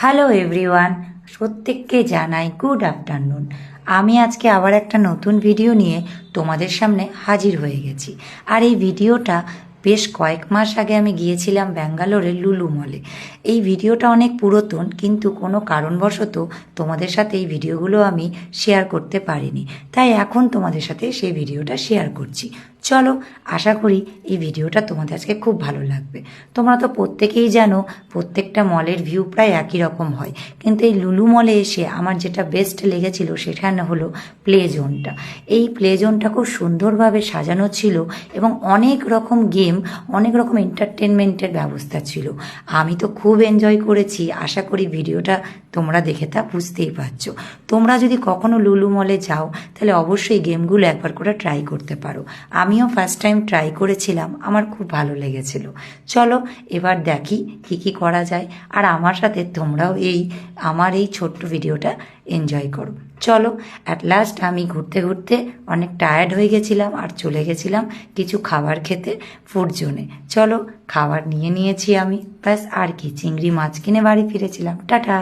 Hello everyone, প্রত্যেককে জানাই good afternoon. আমি আজকে আবার একটা নতুন ভিডিও নিয়ে তোমাদের সামনে হাজির হয়ে গেছি। আর এই ভিডিওটা বেশ কয়েক মাস আগে আমি গিয়েছিলাম ব্যাঙ্গালোরের লুলু মলে। এই ভিডিওটা অনেক পুরাতন, কিন্তু কোনো কারণবশত তোমাদের সাথে এই ভিডিওগুলো আমি শেয়ার করতে পারিনি, তাই এখন তোমাদের সাথে সেই ভিডিওটা শেয়ার করছি। চলো, আশা করি এই ভিডিওটা তোমাদের আজকে খুব ভালো লাগবে। তোমরা তো প্রত্যেকেই জানো প্রত্যেকটা মলের ভিউ প্রায় একই রকম হয়, কিন্তু এই লুলু মলে এসে আমার যেটা বেস্ট লেগেছিল সেখানে হলো প্লে জোনটা। এই প্লে জোনটা খুব সুন্দরভাবে সাজানো ছিল এবং অনেক রকম গেম, অনেক রকম এন্টারটেনমেন্টের ব্যবস্থা ছিল। আমি তো খুব এনজয় করেছি। আশা করি ভিডিওটা তোমরা দেখে তা বুঝতেই পারছো। তোমরা যদি কখনো লুলু মলে যাও তাহলে অবশ্যই গেমগুলো একবার করে ট্রাই করতে পারো। আমিও ফার্স্ট টাইম ট্রাই করেছিলাম, আমার খুব ভালো লেগেছিল। চলো এবার দেখি কি কি করা যায়, আর আমার সাথে তোমরাও আমার এই ছোট্ট ভিডিওটা এনজয় করো। চলো, অ্যাট লাস্ট আমি ঘুরতে ঘুরতে অনেক টায়ার্ড হয়ে গেছিলাম আর চলে গেছিলাম কিছু খাবার খেতে ফুড জোনে। চলো, খাবার নিয়েছি আমি, ব্যাস আর কি, চিংড়ি মাছ কিনে বাড়ি ফিরেছিলাম। টাটা।